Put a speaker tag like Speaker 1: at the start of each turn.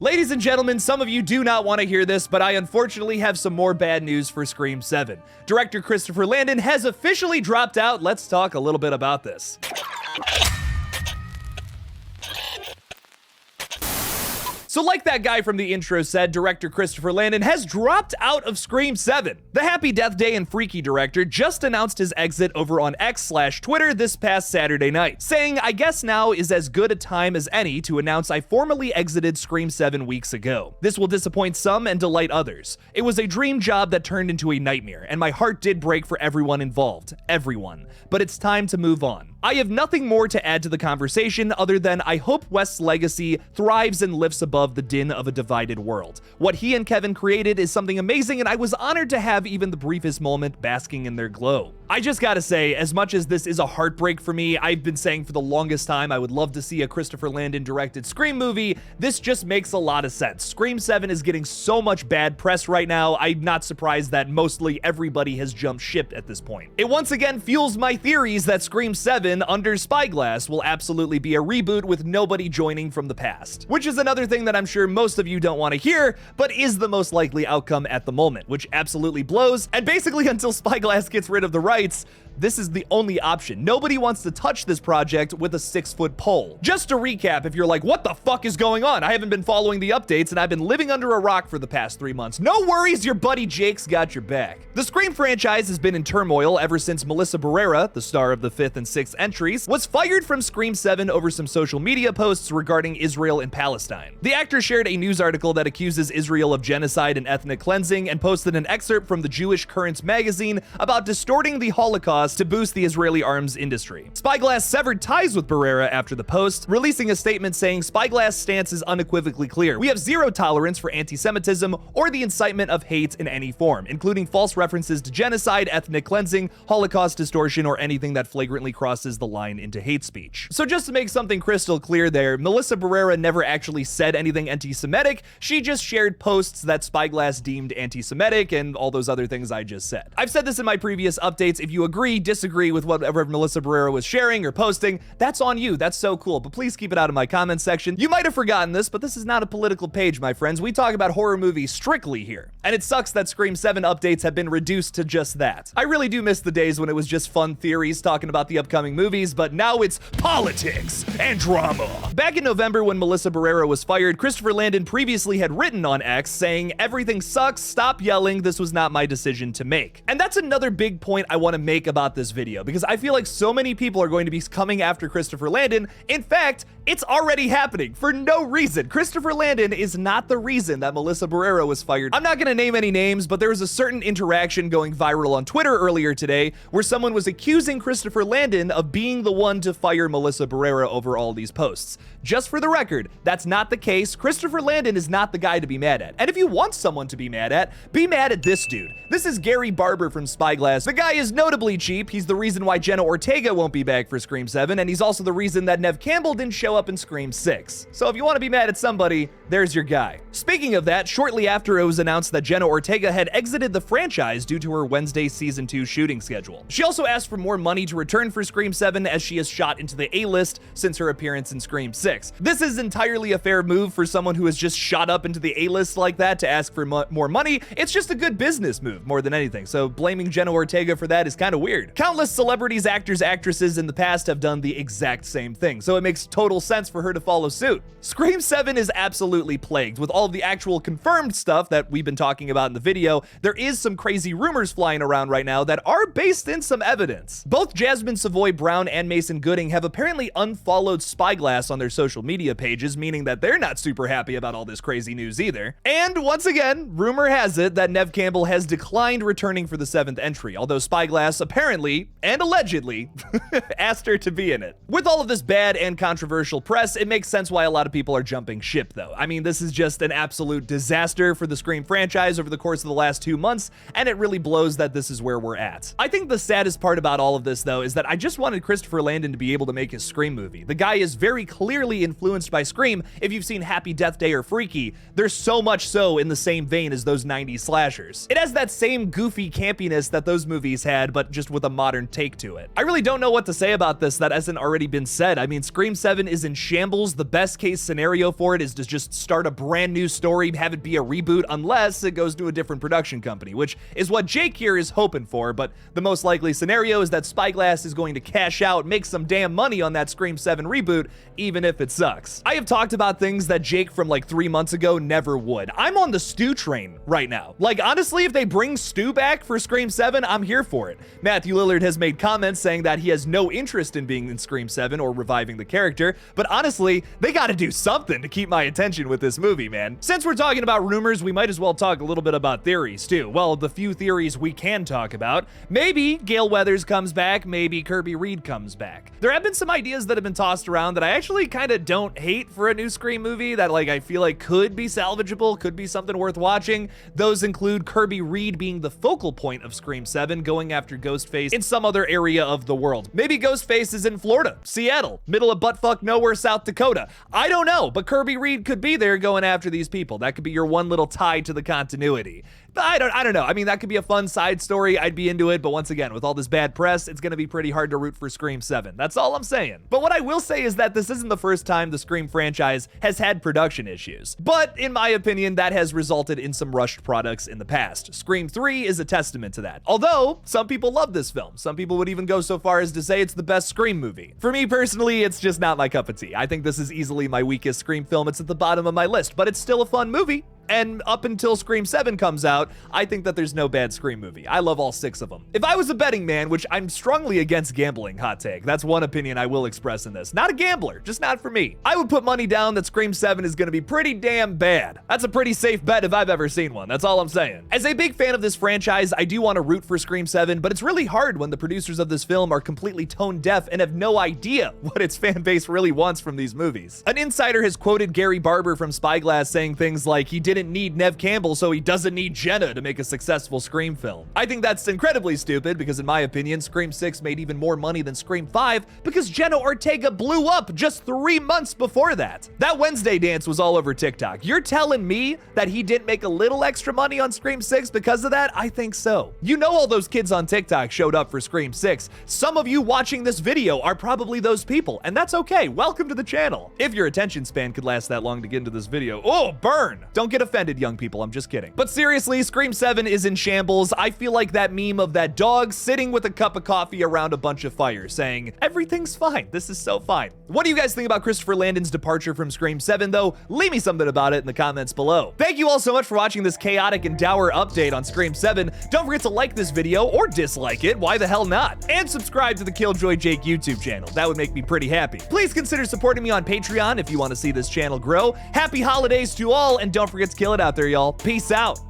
Speaker 1: Ladies and gentlemen, some of you do not want to hear this, but I unfortunately have some more bad news for Scream 7. Director Christopher Landon has officially dropped out. Let's talk a little bit about this. So like that guy from the intro said, director Christopher Landon has dropped out of Scream 7. The Happy Death Day and Freaky director just announced his exit over on X/Twitter this past Saturday night, saying, "I guess now is as good a time as any to announce I formally exited Scream 7 weeks ago. This will disappoint some and delight others. It was a dream job that turned into a nightmare, and my heart did break for everyone involved. Everyone. But it's time to move on. I have nothing more to add to the conversation other than I hope West's legacy thrives and lifts above the din of a divided world. What he and Kevin created is something amazing, and I was honored to have even the briefest moment basking in their glow." I just gotta say, as much as this is a heartbreak for me, I've been saying for the longest time I would love to see a Christopher Landon directed Scream movie. This just makes a lot of sense. Scream 7 is getting so much bad press right now, I'm not surprised that mostly everybody has jumped ship at this point. It once again fuels my theories that Scream 7 under Spyglass will absolutely be a reboot with nobody joining from the past. Which is another thing that I'm sure most of you don't want to hear, but is the most likely outcome at the moment, which absolutely blows. And basically until Spyglass gets rid of the rights, this is the only option. Nobody wants to touch this project with a 6-foot pole. Just to recap, if you're like, what the fuck is going on? I haven't been following the updates and I've been living under a rock for the past 3 months. No worries, your buddy Jake's got your back. The Scream franchise has been in turmoil ever since Melissa Barrera, the star of the 5th and 6th entries, was fired from Scream 7 over some social media posts regarding Israel and Palestine. The actor shared a news article that accuses Israel of genocide and ethnic cleansing and posted an excerpt from the Jewish Currents magazine about distorting the Holocaust to boost the Israeli arms industry. Spyglass severed ties with Barrera after the post, releasing a statement saying Spyglass' stance is unequivocally clear. We have zero tolerance for anti-Semitism or the incitement of hate in any form, including false references to genocide, ethnic cleansing, Holocaust distortion, or anything that flagrantly crosses the line into hate speech. So just to make something crystal clear there, Melissa Barrera never actually said anything anti-Semitic, she just shared posts that Spyglass deemed anti-Semitic and all those other things I just said. I've said this in my previous updates. If you agree, disagree with whatever Melissa Barrera was sharing or posting, that's on you. That's so cool, but please keep it out of my comment section. You might have forgotten this, but this is not a political page, my friends. We talk about horror movies strictly here, and it sucks that Scream 7 updates have been reduced to just that. I really do miss the days when it was just fun theories talking about the upcoming movies, but now it's politics and drama. Back in November when Melissa Barrera was fired, Christopher Landon previously had written on X saying, "Everything sucks, stop yelling, this was not my decision to make." And that's another big point I want to make about this video, because I feel like so many people are going to be coming after Christopher Landon. In fact, it's already happening for no reason. Christopher Landon is not the reason that Melissa Barrera was fired. I'm not going to name any names, but there was a certain interaction going viral on Twitter earlier today where someone was accusing Christopher Landon of being the one to fire Melissa Barrera over all these posts. Just for the record, that's not the case. Christopher Landon is not the guy to be mad at. And if you want someone to be mad at this dude. This is Gary Barber from Spyglass. The guy is notably cheap. He's the reason why Jenna Ortega won't be back for Scream 7, and he's also the reason that Neve Campbell didn't show up in Scream 6. So if you want to be mad at somebody, there's your guy. Speaking of that, shortly after it was announced that Jenna Ortega had exited the franchise due to her Wednesday Season 2 shooting schedule. She also asked for more money to return for Scream 7 as she has shot into the A-list since her appearance in Scream 6. This is entirely a fair move for someone who has just shot up into the A-list like that to ask for more money. It's just a good business move more than anything, so blaming Jenna Ortega for that is kind of weird. Countless celebrities, actors, actresses in the past have done the exact same thing, so it makes total sense for her to follow suit. Scream 7 is absolutely plagued with all of the actual confirmed stuff that we've been talking about in the video. There is some crazy rumors flying around right now that are based in some evidence. Both Jasmine Savoy Brown and Mason Gooding have apparently unfollowed Spyglass on their social media pages, meaning that they're not super happy about all this crazy news either. And once again, rumor has it that Neve Campbell has declined returning for the 7th entry, although Spyglass apparently and allegedly asked her to be in it. With all of this bad and controversial press, it makes sense why a lot of people are jumping ship though. I mean, this is just an an absolute disaster for the Scream franchise over the course of the last 2 months, and it really blows that this is where we're at. I think the saddest part about all of this, though, is that I just wanted Christopher Landon to be able to make his Scream movie. The guy is very clearly influenced by Scream. If you've seen Happy Death Day or Freaky, there's so much so in the same vein as those 90s slashers. It has that same goofy campiness that those movies had, but just with a modern take to it. I really don't know what to say about this that hasn't already been said. I mean, Scream 7 is in shambles. The best case scenario for it is to just start a brand new story, have it be a reboot, unless it goes to a different production company, which is what Jake here is hoping for, but the most likely scenario is that Spyglass is going to cash out, make some damn money on that Scream 7 reboot, even if it sucks. I have talked about things that Jake from like 3 months ago never would. I'm on the Stu train right now. Like, honestly, if they bring Stu back for Scream 7, I'm here for it. Matthew Lillard has made comments saying that he has no interest in being in Scream 7 or reviving the character, but honestly, they gotta do something to keep my attention with this movie, man. Since we're talking about rumors, we might as well talk a little bit about theories, too. Well, the few theories we can talk about. Maybe Gale Weathers comes back, maybe Kirby Reed comes back. There have been some ideas that have been tossed around that I actually kind of don't hate for a new Scream movie that, like, I feel like could be salvageable, could be something worth watching. Those include Kirby Reed being the focal point of Scream 7, going after Ghostface in some other area of the world. Maybe Ghostface is in Florida, Seattle, middle of buttfuck nowhere, South Dakota. I don't know, but Kirby Reed could be there going after these people. That could be your one little tie to the continuity. But I don't know. I mean, that could be a fun side story. I'd be into it. But once again, with all this bad press, it's going to be pretty hard to root for Scream 7. That's all I'm saying. But what I will say is that this isn't the first time the Scream franchise has had production issues. But in my opinion, that has resulted in some rushed products in the past. Scream 3 is a testament to that. Although, some people love this film. Some people would even go so far as to say it's the best Scream movie. For me personally, it's just not my cup of tea. I think this is easily my weakest Scream film. It's at the bottom of my list, but it's still a fun movie. And up until Scream 7 comes out, I think that there's no bad Scream movie. I love all 6 of them. If I was a betting man, which I'm strongly against gambling, hot take, that's one opinion I will express in this. Not a gambler, just not for me. I would put money down that Scream 7 is gonna be pretty damn bad. That's a pretty safe bet if I've ever seen one. That's all I'm saying. As a big fan of this franchise, I do want to root for Scream 7, but it's really hard when the producers of this film are completely tone deaf and have no idea what its fan base really wants from these movies. An insider has quoted Gary Barber from Spyglass saying things like, he didn't need Neve Campbell, so he doesn't need Jenna to make a successful Scream film. I think that's incredibly stupid because in my opinion, Scream 6 made even more money than Scream 5 because Jenna Ortega blew up just 3 months before that. That Wednesday dance was all over TikTok. You're telling me that he didn't make a little extra money on Scream 6 because of that? I think so. You know, all those kids on TikTok showed up for Scream 6. Some of you watching this video are probably those people, and that's okay. Welcome to the channel. If your attention span could last that long to get into this video, oh, burn! Don't get offended, young people, I'm just kidding. But seriously, Scream 7 is in shambles. I feel like that meme of that dog sitting with a cup of coffee around a bunch of fire saying, everything's fine, this is so fine. What do you guys think about Christopher Landon's departure from Scream 7 though? Leave me something about it in the comments below. Thank you all so much for watching this chaotic and dour update on Scream 7. Don't forget to like this video or dislike it, why the hell not? And subscribe to the Killjoy Jake YouTube channel. That would make me pretty happy. Please consider supporting me on Patreon if you want to see this channel grow. Happy holidays to all, and don't forget to kill it out there, y'all. Peace out.